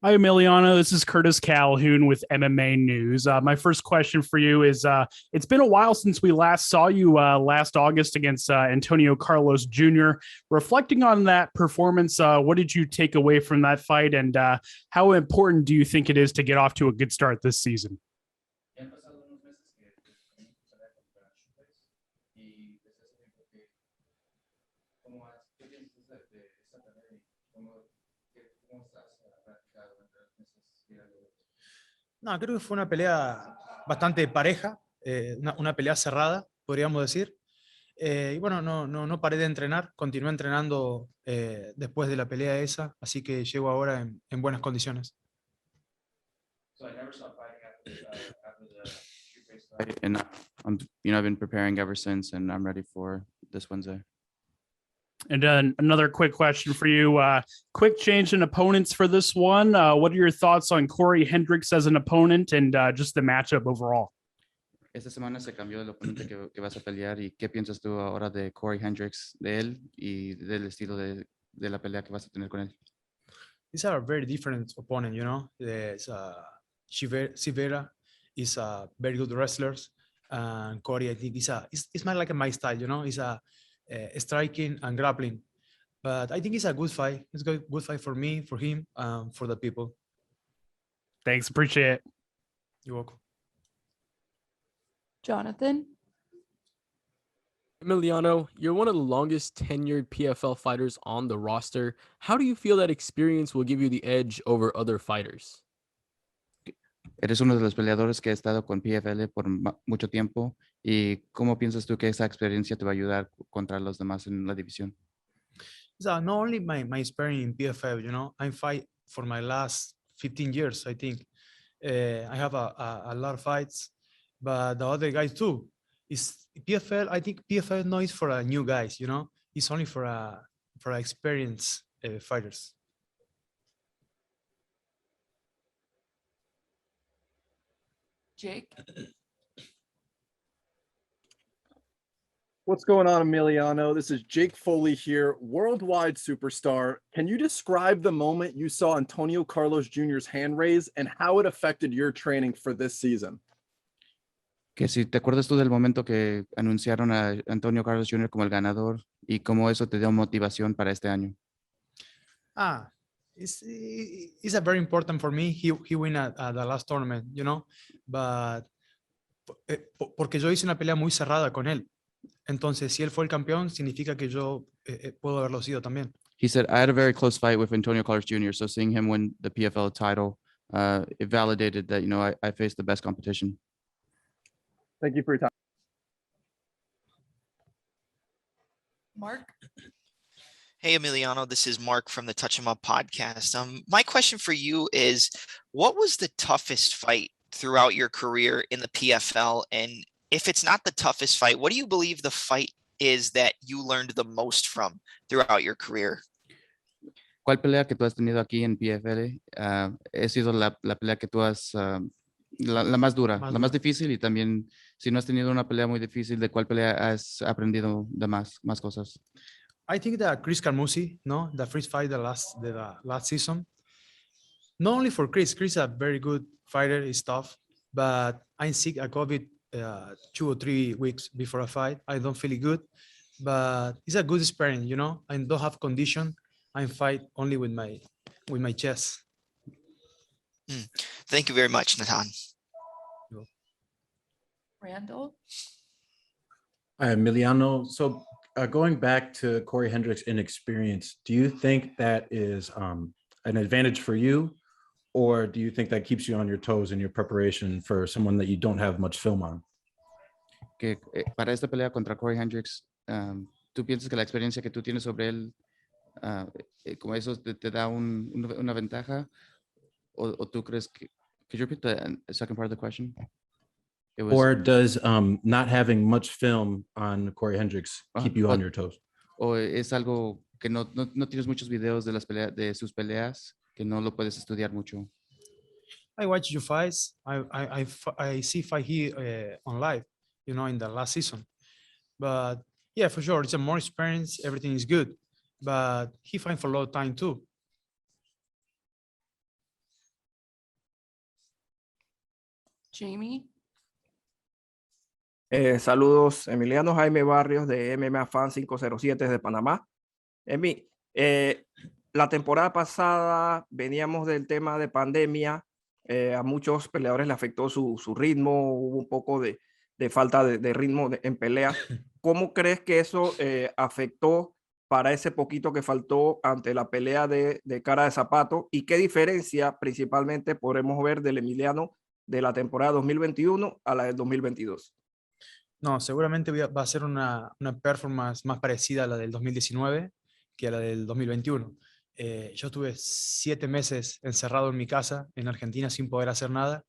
Hi, Emiliano. This is Curtis Calhoun with MMA News. My first question for you is, it's been a while since we last saw you last August against Antonio Carlos Jr. Reflecting on that performance, what did you take away from that fight, and how important do you think it is to get off to a good start this season? No, creo que fue una pelea bastante pareja, una pelea cerrada, podríamos decir. Y bueno, no paré de entrenar, continué entrenando después de la pelea esa, así que llego ahora en buenas condiciones. And I've been preparing ever since, and I'm ready for this Wednesday. And another quick question for you. Quick change in opponents for this one. What are your thoughts on Corey Hendricks as an opponent and just the matchup overall? Esta semana se cambió el oponente que vas a pelear, y ¿qué piensas tú ahora de Corey Hendricks, de él y del estilo de la pelea que vas a tener con él? These are very different opponent, you know. There's Sivera is a very good wrestlers, and Corey, I think, it's more like my style, you know. He's a striking and grappling, but I think it's a good fight. It's a good fight for me, for him, for the people. Thanks. Appreciate it. You're welcome. Jonathan? Emiliano, you're one of the longest tenured PFL fighters on the roster. How do you feel that experience will give you the edge over other fighters? Eres uno de los peleadores que ha estado con PFL por mucho tiempo, y ¿cómo piensas tú que esa experiencia te va a ayudar contra los demás en la división? So not only my experience in PFL, you know, I fight for my last 15 years, I think. I have a lot of fights, but the other guys too. Is PFL, I think PFL no is for new guys, you know, it's only for experienced fighters. Jake? What's going on, Emiliano? This is Jake Foley here, worldwide superstar. Can you describe the moment you saw Antonio Carlos Jr.'s hand raise and how it affected your training for this season? Que si te acuerdas tú del momento que anunciaron a Antonio Carlos Jr. como el ganador, y cómo eso te dio motivación para este año. It's a very important for me. He win at the last tournament, you know, but porque yo hice una pelea muy cerrada con él. Entonces, si él fue el campeón, significa que yo puedo haberlo sido también. He said, I had a very close fight with Antonio Carlos Jr., so seeing him win the PFL title, it validated that, I faced the best competition. Thank you for your time. Mark? Hey, Emiliano, this is Mark from the Touch 'em Up podcast. My question for you is, what was the toughest fight throughout your career in the PFL? And if it's not the toughest fight, what do you believe the fight is that you learned the most from throughout your career? ¿Cuál pelea que tú has tenido aquí en PFL ha sido la pelea que tú has, la más dura, la más difícil? Y también, si no has tenido una pelea muy difícil, ¿de cuál pelea has aprendido de más cosas? I think that Chris Carmusi, no, the first fight the last season. Not only for Chris is a very good fighter, he's tough, but I'm sick. I COVID 2 or 3 weeks before a fight. I don't feel good, but it's a good experience, you know. I don't have condition. I fight only with my chest. Thank you very much, Nathan. Randall? Emiliano, so going back to Corey Hendricks' inexperience, do you think that is an advantage for you, or do you think that keeps you on your toes in your preparation for someone that you don't have much film on? Que para esta pelea contra Corey Hendricks, ¿tú piensas que la experiencia que tú tienes sobre él, como eso te da una ventaja? ¿O tú crees que... Could you repeat the second part of the question? It was, Or does not having much film on Corey Hendricks keep you on your toes? ¿O es algo que no tienes muchos videos de las peleas, de sus peleas, que no lo puedes estudiar mucho? I watch your fights. I see fight here on live, you know, in the last season. But yeah, for sure, it's a more experience. Everything is good, but he fight for a lot of time too. Jamie. Saludos, Emiliano Jaime Barrios de MMA Fan 507 de Panamá. Emi, la temporada pasada veníamos del tema de pandemia, a muchos peleadores le afectó su ritmo, hubo un poco de falta de ritmo en pelea. ¿Cómo crees que eso afectó para ese poquito que faltó ante la pelea de cara de zapato? ¿Y qué diferencia principalmente podemos ver del Emiliano de la temporada 2021 a la del 2022? No, seguramente va a ser una performance más parecida a la del 2019 que a la del 2021. Yo estuve 7 meses encerrado en mi casa en Argentina sin poder hacer nada.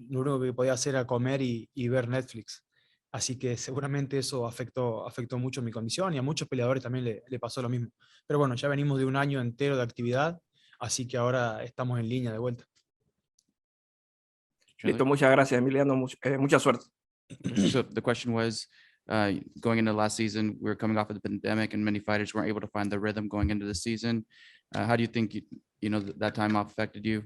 Lo único que podía hacer era comer y ver Netflix. Así que seguramente eso afectó mucho mi condición y a muchos peleadores también le pasó lo mismo. Pero bueno, ya venimos de un año entero de actividad, así que ahora estamos en línea de vuelta. Listo, muchas gracias, Emiliano. Mucha suerte. So the question was, going into last season, we were coming off of the pandemic and many fighters weren't able to find the rhythm going into the season. How do you think, that time off affected you?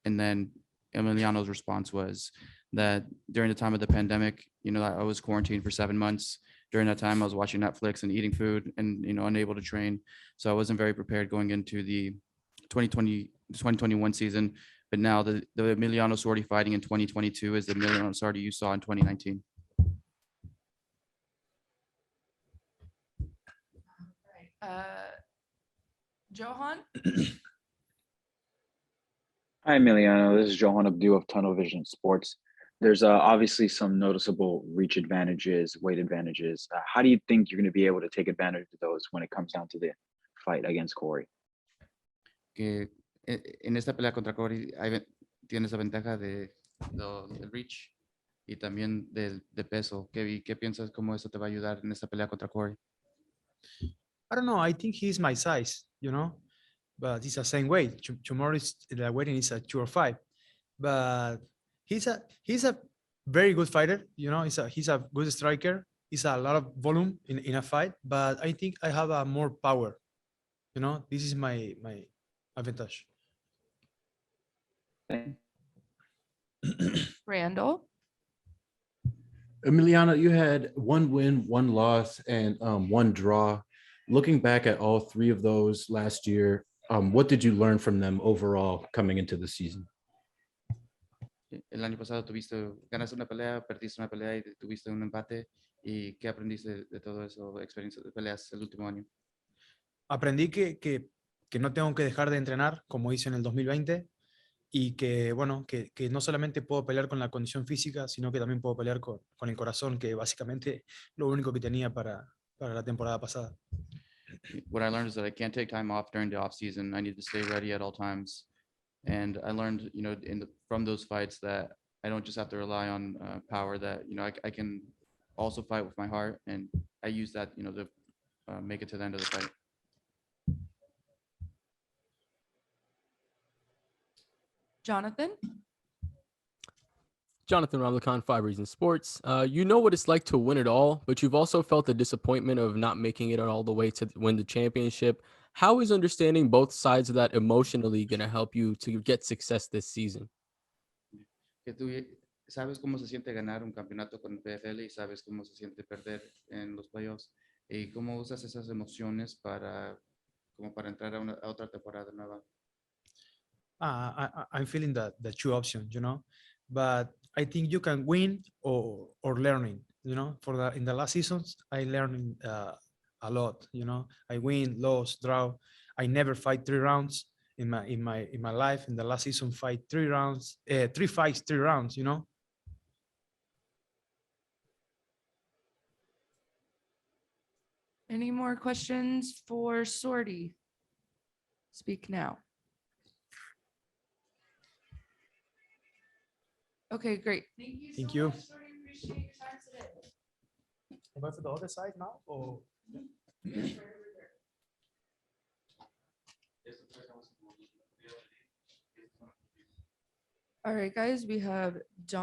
And then Emiliano's response was that during the time of the pandemic, I was quarantined for 7 months. During that time, I was watching Netflix and eating food and, unable to train. So I wasn't very prepared going into the 2021 season. But now the Emiliano Sordi fighting in 2022 is the Emiliano Sordi you saw in 2019. Johan. Hi, Emiliano. This is Johan Abdu of Tunnel Vision Sports. There's obviously some noticeable reach advantages, weight advantages. How do you think you're going to be able to take advantage of those when it comes down to the fight against Corey? Que en esta pelea contra Corey tienes la ventaja del reach y también de peso. ¿Qué piensas cómo eso te va a ayudar en esta pelea contra Corey? I don't know. I think he's my size, but he's the same weight. Tomorrow the weighting is at 205, but he's a very good fighter. He's a good striker. He's a lot of volume in a fight, but I think I have more power. This is my advantage. Randall. Emiliano, you had 1 win, 1 loss, and 1 draw. Looking back at all 3 of those last year, what did you learn from them overall coming into the season? El año pasado ganaste una pelea, perdiste una pelea y tuviste un empate. ¿Y qué aprendiste de todo eso, experiencia de peleas el último año? Aprendí que no tengo que dejar de entrenar como hice en el 2020 y que no solamente puedo pelear con la condición física, sino que también puedo pelear con el corazón, que básicamente lo único que tenía para la temporada pasada. What I learned is that I can't take time off during the off season. I need to stay ready at all times. And I learned, from those fights that I don't just have to rely on power, that, I can also fight with my heart. And I use that, to make it to the end of the fight. Jonathan. Jonathan Ramlicon, 5 Reasons Sports. You know what it's like to win it all, but you've also felt the disappointment of not making it all the way to win the championship. How is understanding both sides of that emotionally going to help you to get success this season? Que tú sabes cómo se siente ganar un campeonato con el PFL y sabes cómo se siente perder en los playoffs. ¿Y cómo usas esas emociones para entrar a otra temporada nueva? I'm feeling the 2 options, but I think you can win or learning. You know, in the last seasons, I learned a lot. You know, I win, lose, draw. I never fight 3 rounds in my life. In the last season, fight 3 rounds, 3 fights, 3 rounds. You know. Any more questions for Sordi? Speak now. Okay, great. Thank you. Much, Sordi. Appreciate your time today. Am I for the other side now? Or All right, guys, we have John.